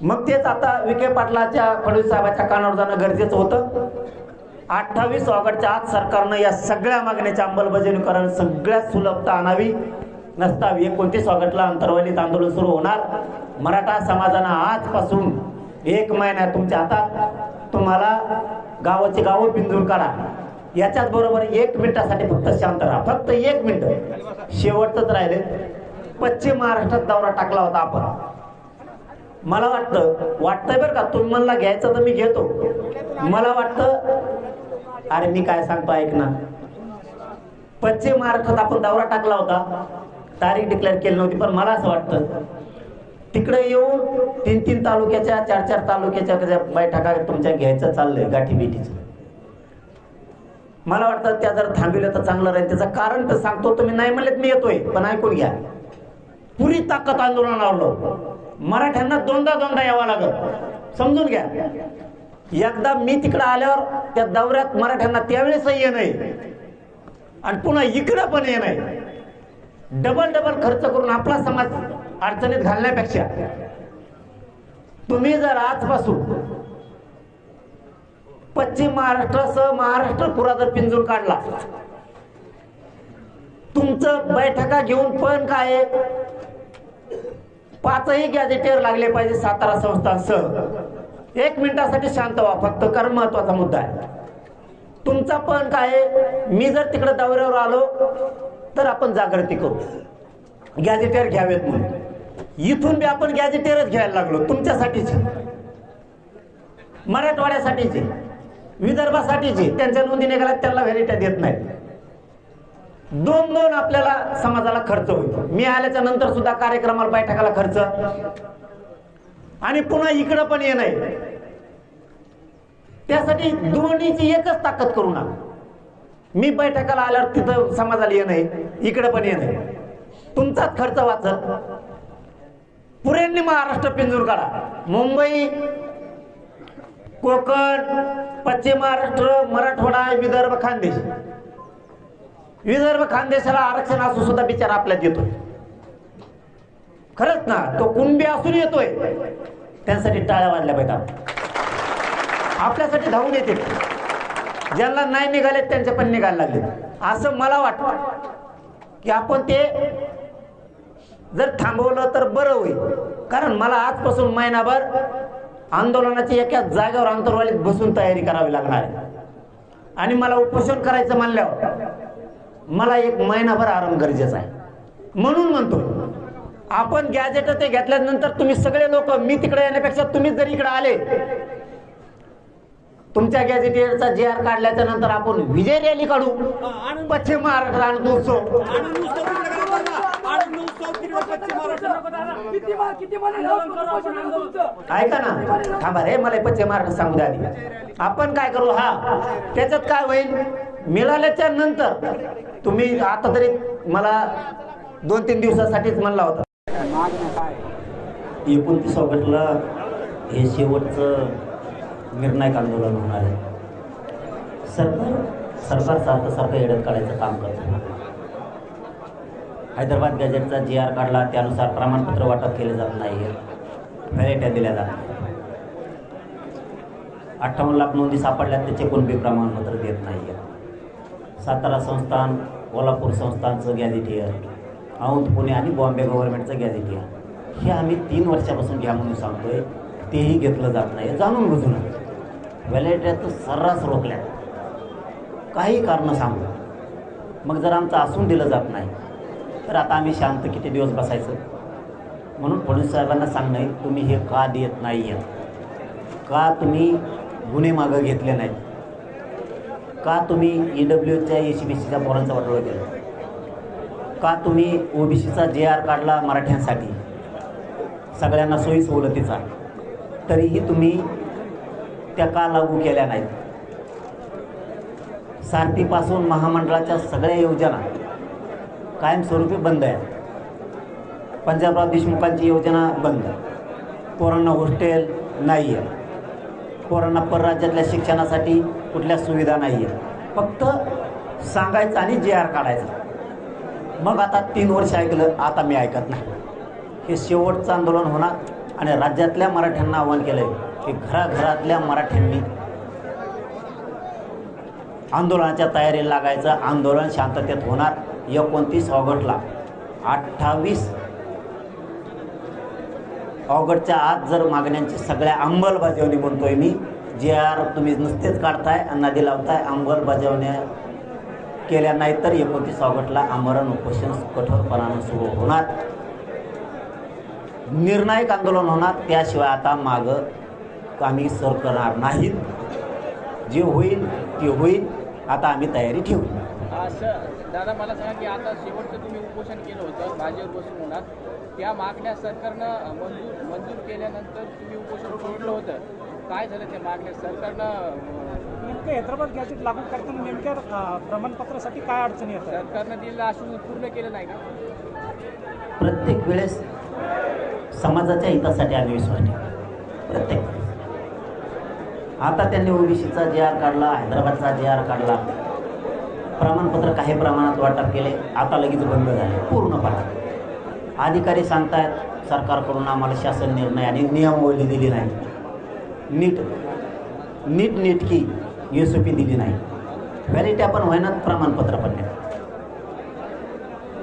मग तेच आता विखे पाटलाच्या फडणवीस साहेबांच्या कानावर जाणं गरजेचं होतं. 28 ऑगस्टच्या आत सरकारनं या सगळ्या मागण्याची अंमलबजावणी करावी, सगळ्यात सुलभता आणावी. नसता 29 ऑगस्टला अंतर्वालीत आंदोलन सुरू होणार. मराठा समाजानं आजपासून 1 महिना तुमच्या हातात. तुम्हाला गावाचे गावं पिंजून काढा. याच्याच बरोबर 1 मिनिटासाठी फक्त शांत राहा, फक्त 1 मिनिट. शेवटच राहिले. पश्चिम महाराष्ट्रात दौरा टाकला होता आपण. मला वाटतंय बरं का, तुम्ही मला घ्यायचं तर मी घेतो. मला वाटतं, अरे मी काय सांगतो ऐक ना, पश्चिम महाराष्ट्रात आपण दौरा टाकला होता, तारीख डिक्लेअर केली नव्हती. पण मला असं वाटतं तिकडे येऊन 3-3 तालुक्याच्या 4-4 तालुक्याच्या बैठका तुमच्या घ्यायचं चाललंय गाठी भेटीचं. मला वाटतं त्या जर थांबविलं तर चांगलं राहील. त्याचं कारण तर सांगतो, तुम्ही नाही म्हणलेत मी येतोय, पण ऐकून घ्या. पुरी ताकद आंदोलनावर मराठ्यांना दोनदा यावं लागत, समजून घ्या. एकदा मी तिकडे आल्यावर त्या दौऱ्यात मराठ्यांना त्यावेळेस ये नाही आणि पुन्हा इकडं पण ये नाही. डबल खर्च करून आपला समाज अडचणीत घालण्यापेक्षा तुम्ही जर आजपासून पश्चिम महाराष्ट्रासह महाराष्ट्र पुरा जर पिंजून काढला, तुमचं बैठका घेऊन पण काय 5ही गॅजेटियर लागले पाहिजे सातारा संस्थांसह. 1 मिनिटासाठी शांत व्हा फक्त, कारण महत्वाचा मुद्दा आहे. तुमचा पण काय, मी जर तिकडे दौऱ्यावर आलो तर आपण जागृती करू, गॅजेटियर घ्यावेत म्हणून. इथून बी आपण गॅजेटियरच घ्यायला लागलो, तुमच्यासाठीच, मराठवाड्यासाठीच, विदर्भासाठीच. त्यांच्या नोंदी निघाल्यात, त्यांना व्हॅलिटी देत नाही. 2 आपल्याला समाजाला खर्च होईल. मी आल्याच्या नंतर सुद्धा कार्यक्रमाला बैठकाला खर्च आणि पुन्हा इकडं पण ये नाही. त्यासाठी दोन्हीची एकच ताकद करू ना. मी बैठकाला आल्यावर तिथं समाजाला ये नाही, इकडं पण ये नाही. तुमचाच खर्च वाचत. पुऱ्यांनी महाराष्ट्र पिंजून काढा. मुंबई, कोकण, पश्चिम महाराष्ट्र, मराठवाडा, विदर्भ, खानदेश. विदर्भ खानदेशाला आरक्षण असू सुद्धा बिचारा आपल्यात येतोय. खरंच ना, तो कुणबी असून येतोय. त्यांसाठी टाळ्या वाजल्या पाहिजेत. आपल्यासाठी धावून येते. ज्यांना नाही निघाले त्यांचे पण निघायला लागले. असं मला वाटतं की आपण ते जर थांबवलं तर बरं होईल. कारण मला आजपासून महिनाभर आंदोलनाची एका जागेवर अंतर्वालीत बसून तयारी करावी लागणार आहे. आणि मला उपोषण करायचं म्हणल्यावर मला 1 महिनाभर आराम गरजेचा आहे. म्हणून म्हणतो आपण गॅजेट ते घेतल्यानंतर तुम्ही सगळे लोक, मी तिकडे येण्यापेक्षा तुम्हीच जर इकडे आले, तुमच्या गॅजेटियरचा GR काढल्याच्या नंतर आपण विजय रॅली काढू. पश्चिम महाराष्ट्र आनंद उत्सव. ऐका ना, थांबा रे, मला पश्चिम महाराष्ट्र सांगू द्या आधी. आपण काय करू, हा त्याच्यात काय होईल, मिळाल्याच्या नंतर तुम्ही आता तरी मला 2-3 दिवसासाठीच म्हणला होता. 29 ऑगस्टला हे शेवटचं निर्णायक आंदोलन होणार आहे. सरकार सारखं येड्यात काढायचं काम करतं. हैदराबाद गॅजेटचा GR काढला, त्यानुसार प्रमाणपत्र वाटप केले जात नाही, व्हॅलिट्या दिल्या जात नाही. 58 लाख नोंदी सापडल्यात, त्याचे कोणते प्रमाणपत्र देत नाही. सातारा संस्थान, कोल्हापूर संस्थानचं गॅजेटियर, औंध, पुणे आणि बॉम्बे गव्हर्नमेंटचं गॅजेटियर, हे आम्ही 3 वर्षापासून घ्या म्हणून सांगतोय, तेही घेतलं जात नाही. जाणून बुजून व्हॅलिट्या तर सर्रास रोखल्या, काही कारण सांगू. मग जर आमचं असून दिलं जात नाही तर आता आम्ही शांत किती दिवस बसायचं. म्हणून फडणवीस साहेबांना सांगणं, तुम्ही हे का देत नाही आहेत, का तुम्ही गुन्हे मागं घेतले नाहीत, का तुम्ही EWच्या SCBCच्या पोरांचा वाटोळा केला, का तुम्ही OBCचा GR काढला मराठ्यांसाठी सगळ्यांना सोयी सवलतीचा, तरीही तुम्ही त्या का लागू केल्या नाहीत. सारथीपासून महामंडळाच्या सगळ्या योजना कायमस्वरूपी बंद आहेत. पंजाबराव देशमुखांची योजना बंद, पोरांना हॉस्टेल नाही आहे, पोरांना परराज्यातल्या शिक्षणासाठी कुठल्या सुविधा नाही आहे. फक्त सांगायचं आणि GR काढायचं. मग आता 3 वर्ष ऐकलं, आता मी ऐकत नाही. हे शेवटचं आंदोलन होणार आणि राज्यातल्या मराठ्यांना आवाहन केलंय की घराघरातल्या मराठ्यांनी आंदोलनाच्या तयारीला लागायचं. आंदोलन शांततेत होणार. 29 ऑगस्टला 28 ऑगस्टच्या आत जर मागण्यांची सगळ्या अंमलबजावणी म्हणतोय मी. JR तुम्ही नुसतेच काढताय, नदी लावताय, अंमलबजावण्या केल्या नाही तर 29 ऑगस्टला आमरण उपोषण कठोरपणानं सुरू होणार. निर्णायक आंदोलन होणार. त्याशिवाय आता मागं आम्ही सर करणार नाहीत. जे होईल ते होईल. आता आम्ही तयारी ठेवू. दादा मला सांगा की आता शेवटचं तुम्ही उपोषण केलं होतं भाजीवर बसून होणार, त्या मागण्या सरकारनं मंजूर केल्यानंतर तुम्ही उपोषण सोडलं होतं. काय झालं त्या मागण्या सरकारनं नेमकं हैदराबाद गॅजेट लागू करताना नेमक्या प्रमाणपत्रासाठी काय अडचणी येतात? सरकारनं दिलेलं आश्वासन पूर्ण केलं नाही का? प्रत्येक वेळेस समाजाच्या हितासाठी आम्ही विश्वास ठेवतो. प्रत्येक आता त्यांनी ओबीसीचा JR काढला, हैदराबादचा JR काढला, प्रमाणपत्र काही प्रमाणात वाटप केले, आता लगेच बंद झाले पूर्णपणे. अधिकारी सांगतायत सरकारकडून आम्हाला शासन निर्णय आणि नियमावली दिली नाही, नीटकी SOP दिली नाही, व्हॅलिडिटी पण होईनात, प्रमाणपत्र पण नाही.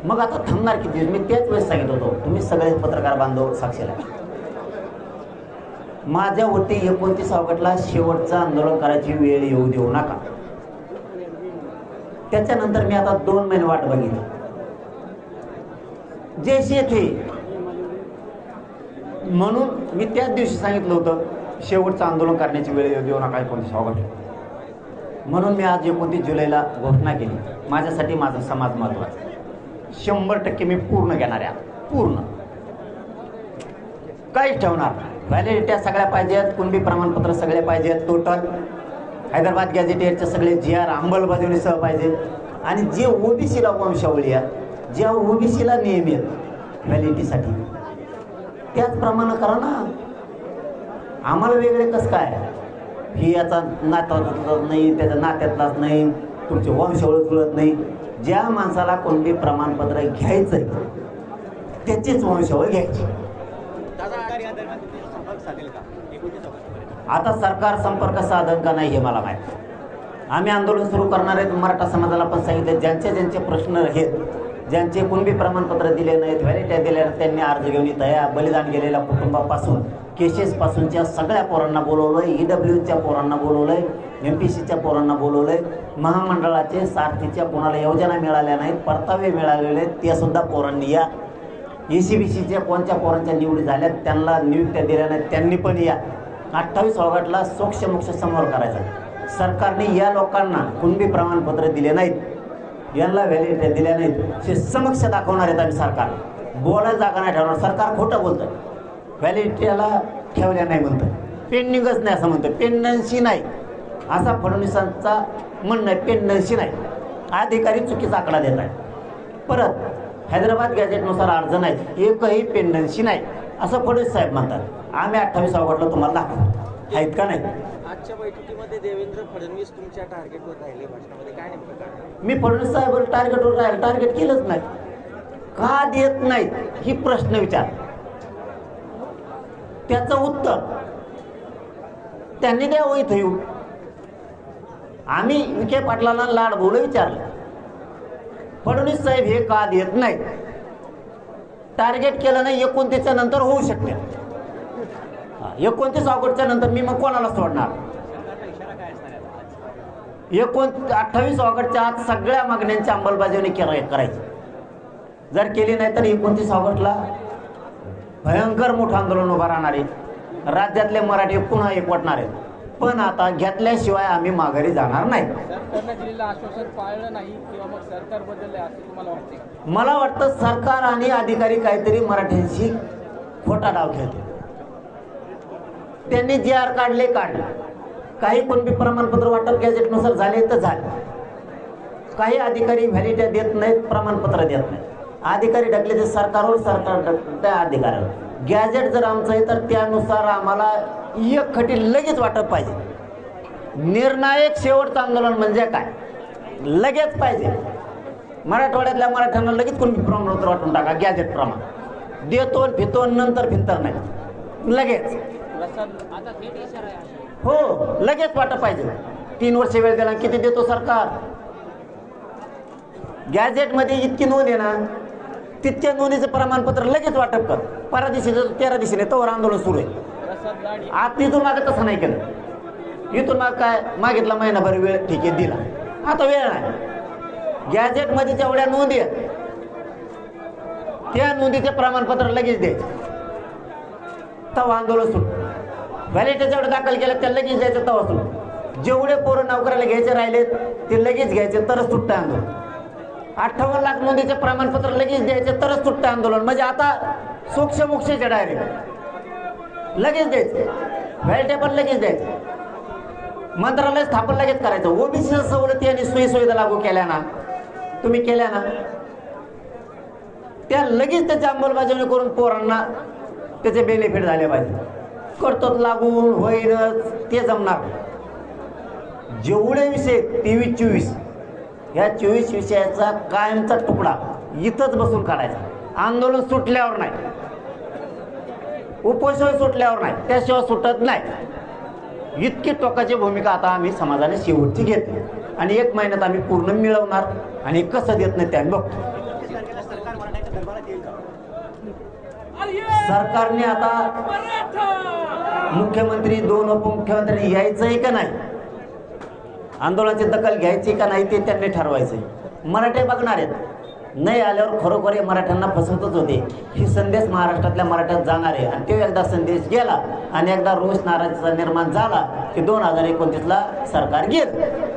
मग आता थांबणार किती? मी त्याच वेळेस सांगितलं होतो, तुम्ही सगळे पत्रकार बांधव साक्षीला, माझ्या वरती 29 ऑगस्टला शेवटचं आंदोलन करायची वेळ येऊ देऊ नका. त्याच्यानंतर मी आता 2 महिने वाट बघितली. जैसे थे म्हणून मी त्याच दिवशी सांगितलं होतं शेवटचं आंदोलन करण्याची वेळ येऊ देऊ नका 29 ऑगस्ट. म्हणून मी आज 29 जुलैला घोषणा केली. माझ्यासाठी माझा समाज महत्त्वाचा. 100% मी पूर्ण घेणार आहे. पूर्ण काहीच ठेवणार. व्हॅलिडिट्या सगळ्या पाहिजेत, कुणबी प्रमाणपत्र सगळे पाहिजेत, टोटल हैदराबाद गॅजेटियरचे सगळे JR अंमलबजावणीसह पाहिजे. आणि जे ओबीसीला वंशावळी आहेत, ज्या ओबीसीला नियम आहेत व्हॅलिडिटीसाठी, त्याचप्रमाणे करा ना. आम्हाला वेगळे कसं काय? ही याचा नात्यातलाच नाही, त्याच्या नात्यातलाच नाही, तुमची वंशावळ जुळत नाही. ज्या माणसाला कोणते प्रमाणपत्र घ्यायचंय त्याचीच वंशावळ घ्यायची. आता सरकार संपर्क साधन का नाही हे मला माहिती. आम्ही आंदोलन सुरू करणार आहेत. मराठा समाजाला पण सांगितले, ज्यांचे प्रश्न आहेत, ज्यांचे कुणबी प्रमाणपत्र दिले नाहीत, व्हॅलिडिटी दिल्या नाहीत, त्यांनी अर्ज घेऊन इथं बलिदान गेलेल्या कुटुंबापासून केसेसपासूनच्या सगळ्या पोरांना बोलवलंय, EWच्या पोरांना बोलवलंय, MPCच्या पोरांना बोलवलंय, महामंडळाचे सारथीच्या कोणाला योजना मिळाल्या नाहीत, परतावे मिळालेले ते सुद्धा पोरांनी या. ECBCच्या कोणत्या पोरांच्या निवडी झाल्यात त्यांना नियुक्त्या दिल्या नाहीत, त्यांनी पण या. 28 ऑगस्टला सोक्षमोक्ष समोर करायचा. सरकारने या लोकांना कुणबी प्रमाणपत्र दिले नाहीत, यांना व्हॅलिडिटी दिल्या नाहीत, हे समक्ष दाखवणार आहेत आम्ही. सरकार बोलायला जागा नाही ठेवणार. सरकार खोटं बोलतं. व्हॅलिडिटीला ठेवल्या नाही म्हणतं, पेंडिंगच नाही असं म्हणतं, पेंडन्सी नाही असा फडणवीसांचा म्हणणं आहे. पेंडन्सी नाही. अधिकारी चुकीचा आकडा देत आहे. परत हैदराबाद गॅजेटनुसार अर्ज नाहीत, एकही पेंडन्सी नाही असं फडणवीस साहेब म्हणतात. आम्ही 28 ऑगस्टला तुम्हाला दाखवतो आहेत का नाही. आजच्या बैठकीमध्ये देवेंद्र फडणवीस तुमच्या टार्गेटवर राहिले. भाषणामध्ये काय नेमकं काय? मी फडणवीस साहेब टार्गेटवर राहील. टार्गेट केलंच नाही. का देत नाहीत ही प्रश्न विचार. त्याचं उत्तर त्यांनी द्यावं. इथं येऊ आम्ही विखे पाटलांना लाड बोलू विचारलं, फडणवीस साहेब हे का देत नाहीत. टार्गेट केलं नाही. 29च्या नंतर होऊ शकते. 29 ऑगस्टच्या नंतर मी मग कोणाला सोडणार. 28 ऑगस्टच्या आत सगळ्या मागण्यांची अंमलबजावणी करायची. जर केली नाही तर 29 ऑगस्टला भयंकर मोठं आंदोलन उभं राहणार आहे. राज्यातले मराठी पुन्हा एकवटणार आहेत. पण आता घेतल्याशिवाय आम्ही माघारी जाणार नाही. सरकारनं दिलेलं आश्वासन पाळलं नाही किंवा मग सरकार बदलले असं तुम्हाला वाटते? मला वाटतं सरकार आणि अधिकारी काहीतरी मराठ्यांशी खोटा डाव खेळते. त्यांनी JR काढले. काही कोणते प्रमाणपत्र वाटप गॅजेटनुसार झाले तर झाले. काही अधिकारी व्हॅलिडिटी देत नाहीत, प्रमाणपत्र देत नाहीत. अधिकारी ढकले ते सरकारवर, सरकार त्या अधिकाऱ्यावर. गॅजेट जर आमचं आहे तर त्यानुसार आम्हाला एक खटी लगेच वाटप पाहिजे. निर्णायक शेवटचं आंदोलन म्हणजे काय लगेच पाहिजे. मराठवाड्यातल्या मराठ्यांना लगेच कोणी प्रमाणपत्र वाटून टाका. गॅजेट प्रमाण देतो फितो नंतर भिंतर नाही. लगेच. प्रसाद आता थेट इशारा आहे. हो, लगेच वाटप पाहिजे. 3 वर्ष वेळ दिला, किती देतो सरकार? गॅझेटमध्ये इतकी नोंद आहे ना, तितक्या नोंदीचं प्रमाणपत्र लगेच वाटप कर. 12 दिवशी 13 दिवशी तोवर आंदोलन सुरू आहे. प्रसाद लाड आता इथून मागे तसं नाही केलं. इथून माग काय मागितला महिनाभर वेळ, ठीक आहे दिला. आता वेळ नाही. गॅझेटमध्ये जेवढ्या नोंदी आहेत त्या नोंदीचे प्रमाणपत्र लगेच द्यायचे, तेव्हा आंदोलन सुरू. व्हॅलिडिटी जेवढं दाखल केलं त्या लगेच द्यायचं, तेव्हा सुरू. जेवढे पोरं नोकऱ्याला घ्यायचे राहिलेत ते लगेच घ्यायचे, तरच सुट्टं आंदोलन. 58 लाख नोंदीचे प्रमाणपत्र लगेच द्यायचे, तरच सुट्टं आंदोलन. म्हणजे आता सोक्षमोक्षचे डायरेक्ट लगेच द्यायचे, व्हॅलिडिटी पण लगेच द्यायचे. मंत्रालय स्थापन लगेच करायचं. ओबीसी सवलती आणि सोयीसुविधा लागू केल्या ना, तुम्ही केल्या ना, त्या लगेच त्याची अंमलबजावणी करून पोरांना त्याचे बेनिफिट झाले पाहिजे. करतो लागू होईनच ते जमणार. जेवढे विषय 23-24 ह्या 24 विषयाचा कायमचा तुकडा इथंच बसून काढायचा. आंदोलन सुटल्यावर नाही, उपोषण सुटल्यावर नाही, त्याशिवाय सुटत नाही. इतकी टोकाची भूमिका आता आम्ही समाजाने शेवटची घेतली आणि 1 महिन्यात आम्ही पूर्ण मिळवणार. आणि कसं देत नाही ते आम्ही बघतो. सरकारने आता मुख्यमंत्री 2 उपमुख्यमंत्री यायचंय का नाही, आंदोलनाची दखल घ्यायची का नाही ते त्यांनी ठरवायचंय. मराठे बघणार आहेत. नाही आल्यावर खरोखर हे मराठ्यांना फसवतच होते. ही संदेश महाराष्ट्रातल्या मराठ्यात जाणार आहे आणि तो एकदा संदेश गेला आणि एकदा रोष नाराजीचा निर्माण झाला की 2029ला सरकार गेलं.